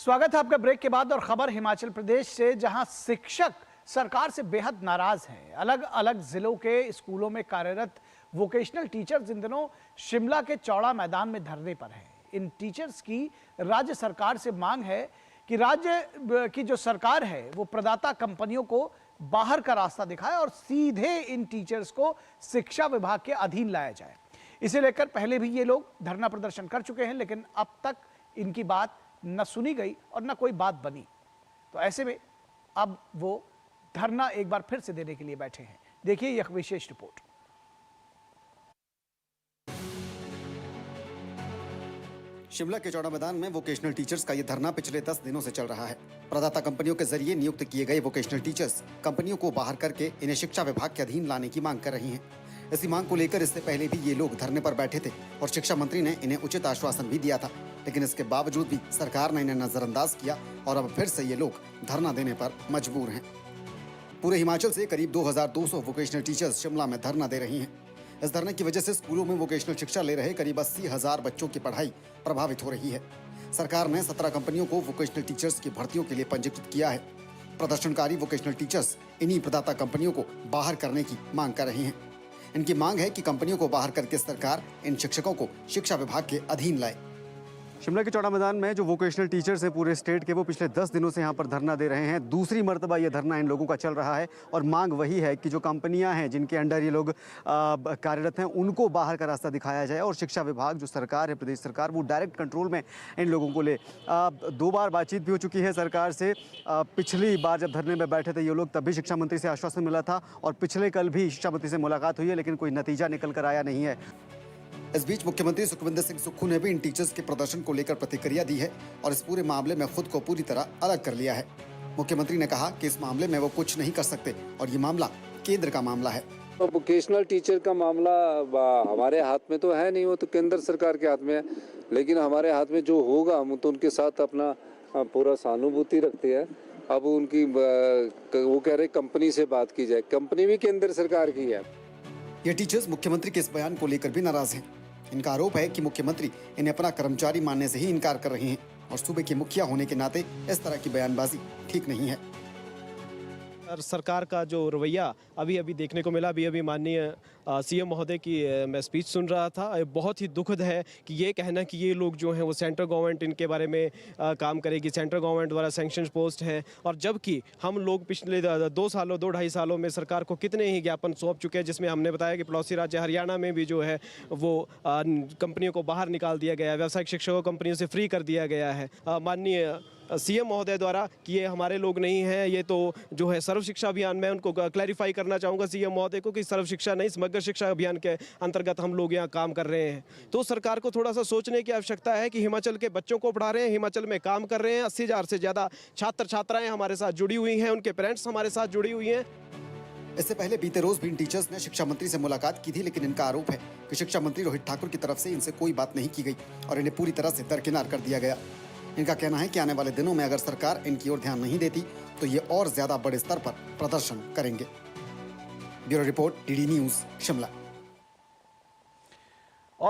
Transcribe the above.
स्वागत है आपका ब्रेक के बाद और खबर हिमाचल प्रदेश से, जहां शिक्षक सरकार से बेहद नाराज हैं। अलग अलग जिलों के स्कूलों में कार्यरत वोकेशनल टीचर्स इन दिनों शिमला के चौड़ा मैदान में धरने पर हैं। इन टीचर्स की राज्य सरकार से मांग है कि राज्य की जो सरकार है वो प्रदाता कंपनियों को बाहर का रास्ता दिखाए और सीधे इन टीचर्स को शिक्षा विभाग के अधीन लाया जाए। इसे लेकर पहले भी ये लोग धरना प्रदर्शन कर चुके हैं, लेकिन अब तक इनकी बात न सुनी गई और न कोई बात बनी। तो ऐसे में अब वो धरना एक बार फिर से देने के लिए बैठे हैं। देखिए यह विशेष रिपोर्ट। शिमला के चौड़ा मैदान में वोकेशनल टीचर्स का ये धरना पिछले 10 दिनों से चल रहा है। प्रदाता कंपनियों के जरिए नियुक्त किए गए वोकेशनल टीचर्स कंपनियों को बाहर करके इन्हें शिक्षा विभाग के अधीन लाने की मांग कर रही हैं। इसी मांग को लेकर इससे पहले भी ये लोग धरने पर बैठे थे और शिक्षा मंत्री ने इन्हें उचित आश्वासन भी दिया था, लेकिन इसके बावजूद भी सरकार ने इन्हें नजरअंदाज किया और अब फिर से ये लोग धरना देने पर मजबूर हैं। पूरे हिमाचल से करीब 2200 वोकेशनल टीचर्स शिमला में धरना दे रही हैं। इस धरने की वजह से स्कूलों में वोकेशनल शिक्षा ले रहे करीब 80,000 बच्चों की पढ़ाई प्रभावित हो रही है। सरकार ने 17 कंपनियों को वोकेशनल टीचर्स की भर्तियों के लिए पंजीकृत किया है। प्रदर्शनकारी वोकेशनल टीचर्स इन्हीं प्रदाता कंपनियों को बाहर करने की मांग कर रहे हैं। इनकी मांग है कि कंपनियों को बाहर करके सरकार इन शिक्षकों को शिक्षा विभाग के अधीन लाए। शिमला के चौड़ा मैदान में जो वोकेशनल टीचर्स हैं पूरे स्टेट के, वो पिछले 10 दिनों से यहाँ पर धरना दे रहे हैं। दूसरी मर्तबा ये धरना इन लोगों का चल रहा है और मांग वही है कि जो कंपनियां हैं जिनके अंडर ये लोग कार्यरत हैं उनको बाहर का रास्ता दिखाया जाए और शिक्षा विभाग जो सरकार है, प्रदेश सरकार, वो डायरेक्ट कंट्रोल में इन लोगों को ले। 2 बार बातचीत भी हो चुकी है सरकार से। पिछली बार जब धरने में बैठे थे ये लोग तब भी शिक्षा मंत्री से आश्वासन मिला था और पिछले कल भी शिक्षा मंत्री से मुलाकात हुई है, लेकिन कोई नतीजा निकल कर आया नहीं है। इस बीच मुख्यमंत्री सुखविंदर सिंह सुक्खू ने भी इन टीचर्स के प्रदर्शन को लेकर प्रतिक्रिया दी है और इस पूरे मामले में खुद को पूरी तरह अलग कर लिया है। मुख्यमंत्री ने कहा कि इस मामले में वो कुछ नहीं कर सकते और ये मामला केंद्र का मामला है। तो वोकेशनल टीचर का मामला हमारे हाथ में तो है नहीं, वो तो केंद्र सरकार के हाथ में है। लेकिन हमारे हाथ में जो होगा हम तो उनके साथ अपना पूरा सहानुभूति रखते हैं। अब उनकी वो कह रहे कंपनी से बात की जाए, कंपनी भी केंद्र सरकार की है। ये टीचर्स मुख्यमंत्री के इस बयान को लेकर भी नाराज हैं। इनका आरोप है कि मुख्यमंत्री इन्हें अपना कर्मचारी मानने से ही इनकार कर रहे हैं और सूबे के मुखिया होने के नाते इस तरह की बयानबाजी ठीक नहीं है। सरकार का जो रवैया अभी देखने को मिला, अभी माननीय सीएम महोदय की मैं स्पीच सुन रहा था, बहुत ही दुखद है कि ये कहना कि ये लोग जो हैं वो सेंट्रल गवर्नमेंट इनके बारे में काम करेगी, सेंट्रल गवर्नमेंट द्वारा सैंक्शन पोस्ट है। और जबकि हम लोग पिछले 2-2.5 सालों में सरकार को कितने ही ज्ञापन सौंप चुके हैं, जिसमें हमने बताया कि पड़ोसी राज्य हरियाणा में भी जो है वो कंपनियों को बाहर निकाल दिया गया है, व्यावसायिक शिक्षकों को कंपनियों से फ्री कर दिया गया है माननीय सीएम महोदय द्वारा कि ये हमारे लोग नहीं हैं, ये तो जो है सर्व शिक्षा अभियान में उनको क्लैरिफाई करना चाहूँगा सीएम महोदय को कि सर्व शिक्षा नहीं, समग्र शिक्षा अभियान के अंतर्गत हम लोग यहाँ काम कर रहे हैं। तो सरकार को थोड़ा सा सोचने की आवश्यकता है कि हिमाचल के बच्चों को पढ़ा रहे हैं, हिमाचल में काम कर रहे हैं। 80,000 से ज़्यादा छात्र छात्राएँ हमारे साथ जुड़ी हुई हैं, उनके पेरेंट्स हमारे साथ जुड़ी हुई हैं। इससे पहले बीते रोज भी इन टीचर्स ने शिक्षा मंत्री से मुलाकात की थी, लेकिन इनका आरोप है कि शिक्षा मंत्री रोहित ठाकुर की तरफ से इनसे कोई बात नहीं की गई और इन्हें पूरी तरह से दरकिनार कर दिया गया। इनका कहना है कि आने वाले दिनों में अगर सरकार इनकी ओर ध्यान नहीं देती तो ये और ज्यादा बड़े स्तर पर प्रदर्शन करेंगे। Bureau report, DD news, Shimla.